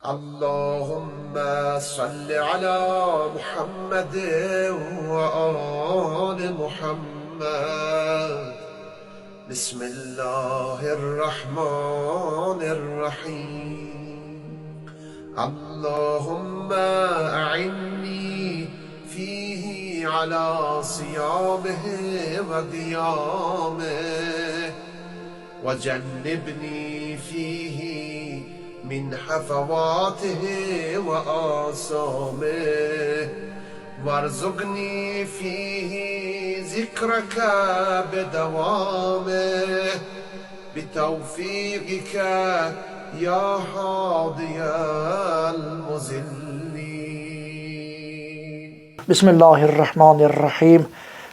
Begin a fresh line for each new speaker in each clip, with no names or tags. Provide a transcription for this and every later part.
اللهم صل على محمد وآل محمد. بسم الله الرحمن الرحيم. اللهم أعني فيه على صيامه وقيامه، وجنبني فيه من حفواته وآثامه، وارزقني فيه ذكرك بدوامه، بتوفيقك يا هادي المذلين.
بسم الله الرحمن الرحيم.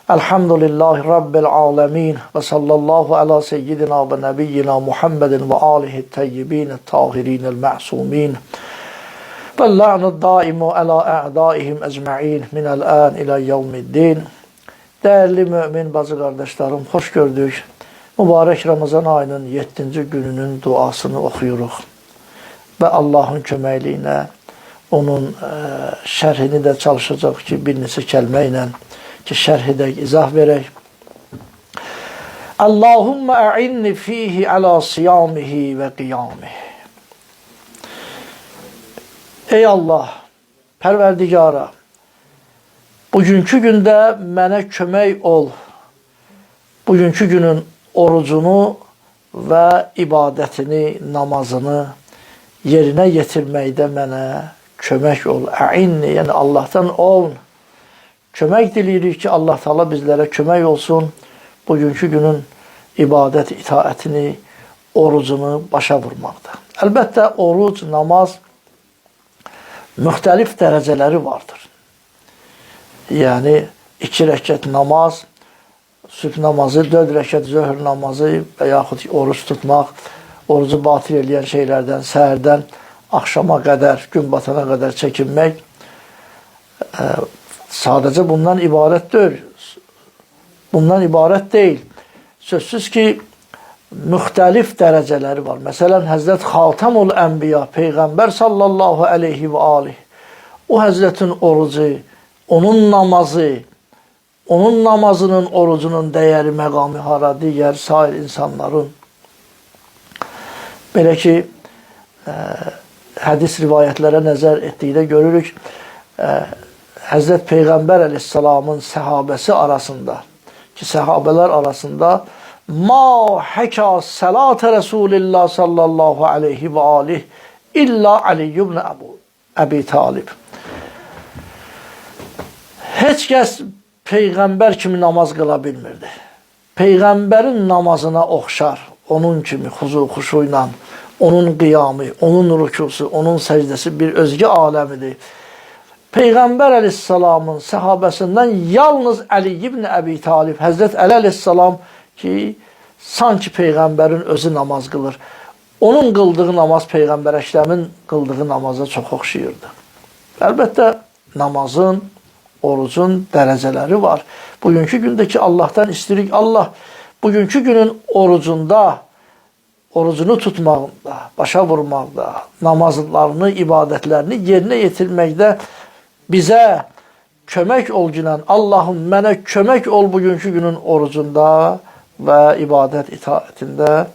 Elhamdülillahi Rabbil alemin. Ve sallallahu ala seyyidina ve nebiyyina Muhammedin ve alihi teyyibin tahirinil ma'sumin. Ve la'nu daimu ala a'daihim ecma'in minel an ila yevmiddin. Değerli mümin bazı kardeşlerim, hoş gördük. Mübarek Ramazan ayının 7. gününün duasını okuyoruz. Ve Allah'ın köməkliğine onun şerhini de çalışacak ki bir neçə kəlmə ki şerh edək, izah verək. Allahümme a'inni fihi ala siyamihi ve qiyamihi. Ey Allah, Pərverdigara, bugünkü gündə mənə kömək ol. Bugünkü günün orucunu və ibadətini, namazını yerinə yetirməkdə mənə kömək ol. A'inni, yəni Allah'tan ol. Kömək diləyirik ki, Allah Teala bizlərə kömək olsun. Bugünkü günün ibadət, itaətini, orucunu başa vurmaqda. Əlbəttə, oruc, namaz müxtəlif dərəcələri vardır. Yəni, 2 rəkət namaz, sübh namazı, 4 rəkət zöhr namazı və yaxud oruc tutmaq, orucu batil edən şeylərdən, səhərdən axşama qədər, gün batana qədər çəkinmək, sadəcə bundan ibarət deyil. Bundan ibarət deyil. Sözsüz ki, müxtəlif dərəcələri var. Məsələn, Həzrət Xatamul Ənbiya, Peyğəmbər sallallahu aleyhi və aleyh, o Həzrətin orucu, onun namazı, onun namazının, orucunun dəyəri, məqamı hara, digər sair insanların. Belə ki, hədis rivayətlərə nəzər etdikdə görürük, Həzrət Peyğəmbər əleyhissalamın səhabəsi arasında ki, səhabələr arasında ma həka sələtə Rasulillah sallallahu aleyhi və aleyh illa Ali ibn Əbi Talib. Heç kəs Peyğəmbər kimi namaz qıla bilmirdi. Peyğəmbərin namazına oxşar, onun kimi xuşu ilə, onun qiyamı, onun rükusu, onun səcdəsi bir özgə aləmidir. Peyğəmbər əleyhissalamın səhabəsindən yalnız Ali ibn Əbi Talib, Həzrət Əli əleyhissalam ki, sanki Peyğəmbərin özü namaz qılır. Onun qıldığı namaz Peyğəmbər Əkrəmin qıldığı namaza çox oxşayırdı. Əlbəttə, namazın, orucun dərəcələri var. Bugünkü gündəki Allah'tan istirik. Allah bugünkü günün orucunda, orucunu tutmaqda, başa vurmaqda, namazlarını, ibadətlərini yerinə yetirməkdə bizə kömək ol günən. Allahım, mənə kömək ol bugünkü günün orucunda və ibadət itaətində,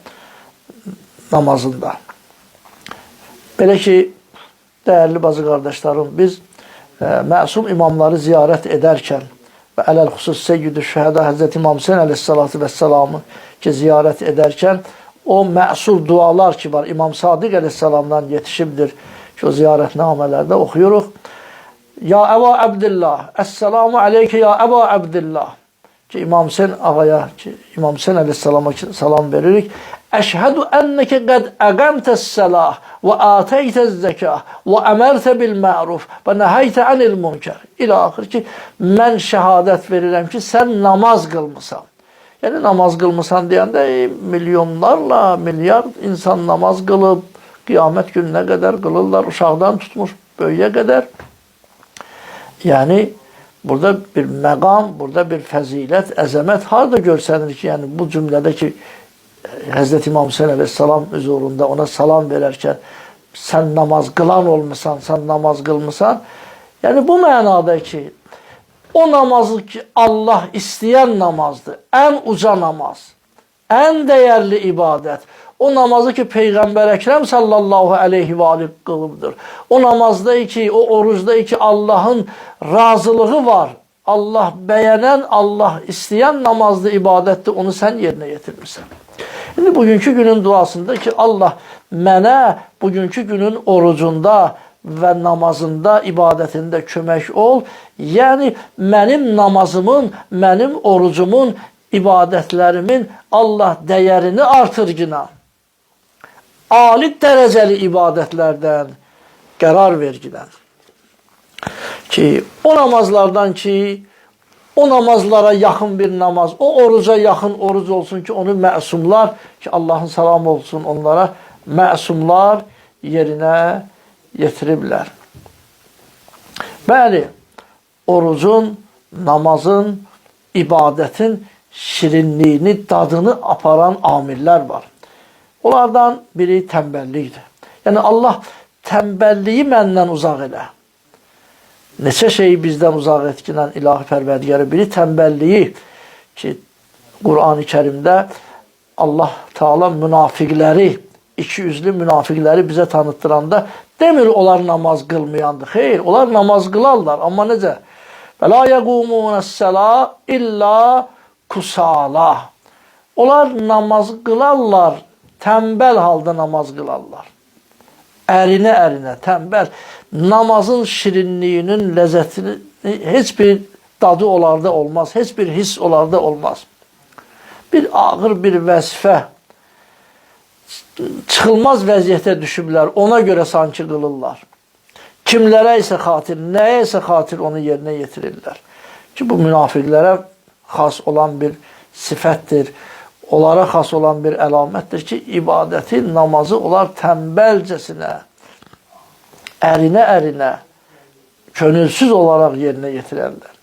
namazında. Belə ki, dəyərli bazı qardaşlarım, biz məsum imamları ziyarət edərkən və ələl xüsus Seyyid-i Şühədə Həzrət İmam Hüseyn əleyhissalatu vəssalamı ki, ziyarət edərkən o məsur dualar ki var, İmam Sadiq əleyhissalamdan yetişibdir ki, o ziyarətnamələrdə oxuyuruq. Ya Əba Əbdillah, Əsselamu aleyke ya Əba Əbdillah ki, İmam Hüseyn ağaya, ki, İmam Hüseyn əleyhissalama salam veririk. Əşhədü enneke qəd əqəmtəs-səlah və ətəytəz-zəkah və əmərtə bil-məruf və nəhəytə anil münkər. İlə axır ki, mən şəhadət verirəm ki, sən namaz qılmısan. Yəni, namaz qılmısan deyəndə milyonlarla, milyard insan namaz qılıb, qiyamət gününə qədər qılırlar, uşaqdan tutmuş böyüyə qədər. Yəni, burada bir məqam, burada bir fəzilət, əzəmət harada görsənir ki, yəni bu cümlədə ki, Həzrət İmam Hüseyn əleyhissalam huzurunda ona salam verərkən Sən namaz qılan olmusan, sən namaz qılmısan. Yəni bu mənada ki, o namazı ki Allah istəyən namazdır. Ən uca namaz, ən dəyərli ibadət. O namazı ki Peyğəmbər Əkrəm sallallahu aleyhi və aleyhi qılıbdır. O namazda ki, o orucda ki Allahın razılığı var. Allah bəyənən, Allah istəyən namazdır, ibadətdir. Onu sən yerinə yetirmirsən. İndi bugünkü günün duasında ki Allah mənə bugünkü günün orucunda və namazında, ibadətində kömək ol. Yəni mənim namazımın, mənim orucumun, ibadətlərimin Allah dəyərini artırgına. Ali dərəcəli ibadətlərdən qərar verginən. Ki o namazlardan ki o namazlara yaxın bir namaz, o oruca yaxın oruc olsun ki onu məsumlar, ki Allahın salamı olsun onlara, məsumlar yerinə yetiriblər. Bəli, orucun, namazın, ibadətin şirinliyini, dadını aparan amillər var. Onlardan biri tənbəllikdir. Yəni Allah tənbəlliyi məndən uzaq elə. Neçə şeyi bizdən uzaq etkinən ilahi pərverdigara, biri tənbəlliyi ki Qur'an-ı Kərimdə Allah Teala münafiqləri, ikiyüzlü münafiqləri bizə tanıttıranda demir onlar namaz qılmayandır. Xeyr, onlar namaz qılarlar. Amma necə? Və la yəqumunəs-səla illa kusala. Onlar namaz qılarlar, tənbəl halda namaz qılarlar. Ərinə, tənbəl. Namazın şirinliyinin, ləzzətini heç bir dadı onlarda olmaz, heç bir his onlarda olmaz. Bir ağır bir vəzifə, çıxılmaz vəziyyətə düşüblər, ona görə sanki qılırlar. Kimlərə isə xatir, nəyə isə xatir onu yerinə yetirirlər. Ki bu münafiqlərə xas olan bir sifətdir, onlara xas olan bir əlamətdir ki, ibadəti, namazı onlar tənbəlcəsinə, ərinə, könülsüz olaraq yerinə yetirərlər.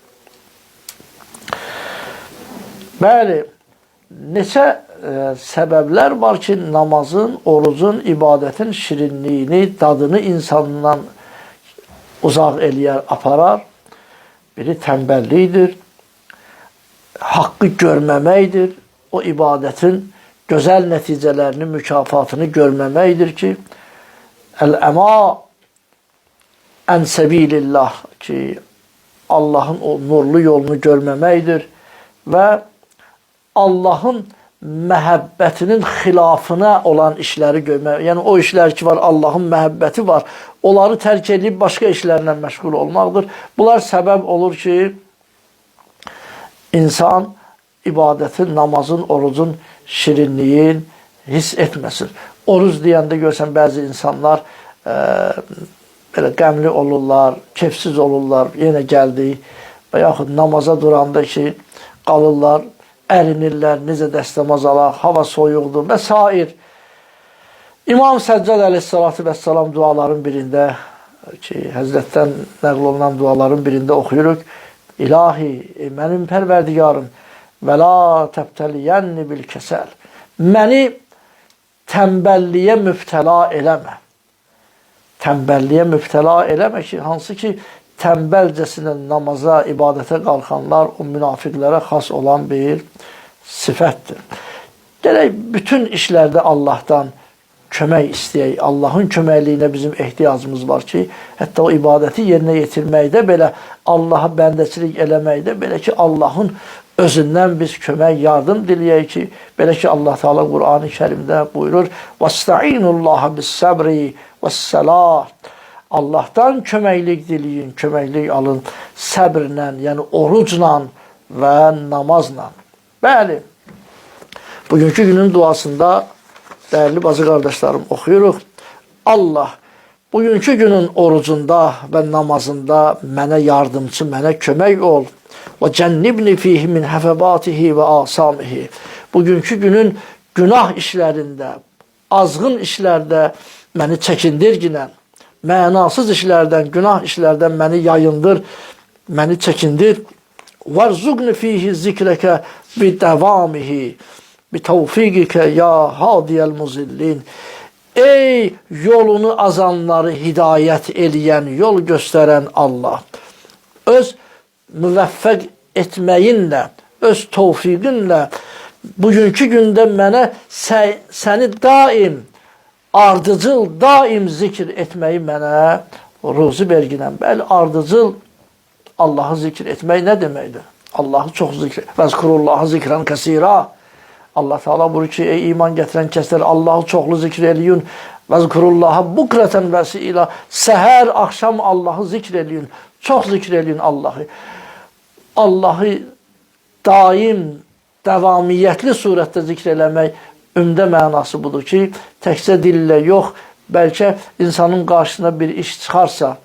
Bəli, neçə səbəblər var ki, namazın, orucun, ibadətin şirinliyini, dadını insandan uzaq eləyər, aparar. Biri tənbəllikdir, haqqı görməməkdir, o ibadətin gözəl nəticələrini, mükafatını görməməkdir ki, əl-əma ən səbilillah ki, Allahın o nurlu yolunu görməməkdir və Allahın məhəbbətinin xilafına olan işləri görmək. Yəni o işlər ki var, Allahın məhəbbəti var, onları tərk edib başqa işlərlə məşğul olmaqdır. Bunlar səbəb olur ki, insan ibadətin, namazın, orucun şirinliyin hiss etməsin. Oruc deyəndə görsən bəzi insanlar belə qəmli olurlar, kefsiz olurlar, yenə gəldik və yaxud namaza duranda ki, qalırlar, ərinirlər, necə dəstəmaz alaq, hava soyuqdur və s. İmam Səccad əleyhissalatu vəssalam duaların birində ki, Həzrətdən nəql olunan duaların birində oxuyuruq. İlahi, mənim pərverdigarım, və la təbtəliyənni bil kəsəl. Məni tənbəlliyə mübtəla eləmə. Tənbəlliyə mübtəla eləmə ki, hansı ki, tənbəlcəsinə namaza, ibadətə qalxanlar o münafiqlərə xas olan bir sifətdir. Gələk, bütün işlərdə Allahdan kömək istəyək. Allahın köməkliyinə bizim ehtiyacımız var ki, hətta o ibadəti yerinə yetirməkdə belə, Allaha bəndəçilik eləməkdə belə ki, Allahın özündən biz kömək, yardım diləyək ki, belə ki, Allah Teala Qur'an-ı Kərimdə buyurur, وَاسْتَعِينُ بِالسَّبْرِ وَالسَّلَاةِ Allahdan köməklik diləyin, köməklik alın səbrlə, yəni orucla və namazla. Bəli, bugünkü günün duasında dəyərli bacı qardaşlarım oxuyuruq. Allah bugünkü günün orucunda və namazında mənə yardımcı, mənə kömək ol. Və cənnibni fihi min həfəbatihi və asamihi. Bugünkü günün günah işlərində, azğın işlərdə məni çəkindirginən, mənasız işlərdən, günah işlərdən məni yayındır, məni çəkindir. Vərzuqni fihi zikrəkə bi dəvamihi, bi təvfiqikə ya hadiyəl muzillin. Ey yolunu azanları hidayət eləyən, yol göstərən Allah. Öz müvəffəq etməyinlə, öz tövfiqinlə bugünkü gündə mənə səni daim, ardıcıl, daim zikr etməyi mənə ruzi verginən. Bəli, ardıcıl Allahı zikr etmək nə deməkdir? Allahı çox zikr. Vəzkurullaha zikran kəsira. Allah Teala buyurur ki, ey iman gətirən kəslər Allahı çoxlu zikr eləyin. Vəzkurullaha bukratan və asila. Səhər, axşam Allahı zikr eləyin. Çox zikr eləyin Allahı. Allahı daim, davamiyyətli surətdə zikr eləmək ümdə mənası budur ki, təkcə dillə yox, bəlkə insanın qarşısına bir iş çıxarsa,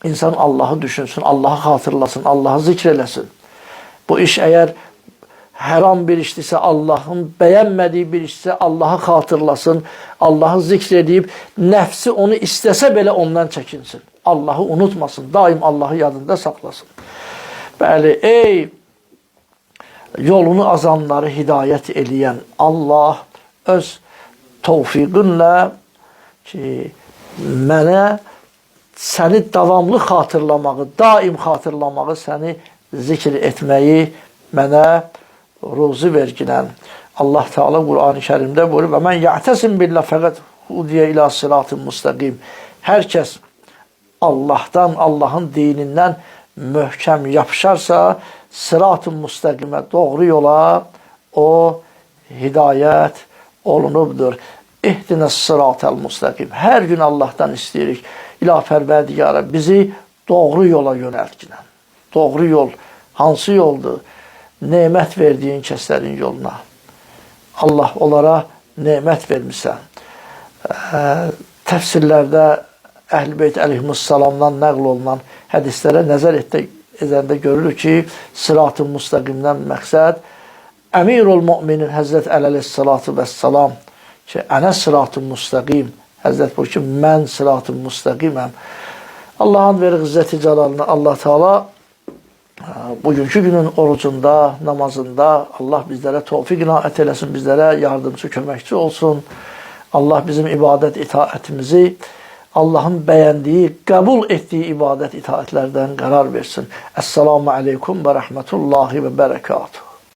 insan Allahı düşünsün, Allahı xatırlasın, Allahı zikr eləsin. Bu iş əgər haram bir işdirsə, Allahın bəyənmədiyi bir işdirsə, Allahı xatırlasın, Allahı zikr edib, nəfsi onu istəsə belə ondan çəkinsin. Allahı unutmasın, daim Allahı yadında saxlasın. Bəli, ey yolunu azanları hidayət eləyən Allah öz tövfiqinlə ki, mənə səni davamlı xatırlamağı, daim xatırlamağı, səni zikr etməyi mənə ruzi verginən. Allah Teala Qur'an-ı Kərimdə buyurur və mən ya'təsim billah fəqət hudiyə ilə sıratın müstəqim. Hər kəs Allahdan, Allahın dinindən möhkəm yapışarsa, sırat-ı müstəqimə, doğru yola o hidayət olunubdur. İhdinəs sırat-əl müstəqim. Hər gün Allahdan istəyirik. İlah Pərverdigara bizi doğru yola yönəltginən. Doğru yol hansı yoldur? Nemət verdiyin kəslərin yoluna. Allah onlara nemət vermişsən. Təfsirlərdə Əhl-i Beyt əleyhissalamdan nəql olunan hədislərə nəzər edəndə görülür ki, sırat-ı müstəqimdən məqsəd Əmirul Müminin Həzrət Əli əleyhissalatu vəssalam ki, ənə sırat-ı müstəqim. Həzrət buyur ki, mən sırat-ı müstəqiməm. Allahın verir izzəti cəlalını Allah Teala bugünkü günün orucunda, namazında Allah bizlərə tövfiq inayət eləsin, bizlərə yardımcı, köməkçi olsun. Allah bizim ibadət itaətimizi Allahın bəyəndiyi, qəbul etdiyi ibadət itaətlərdən qərar versin. Əssalamu aleykum və rəhmətullahi və bərəkatuhu.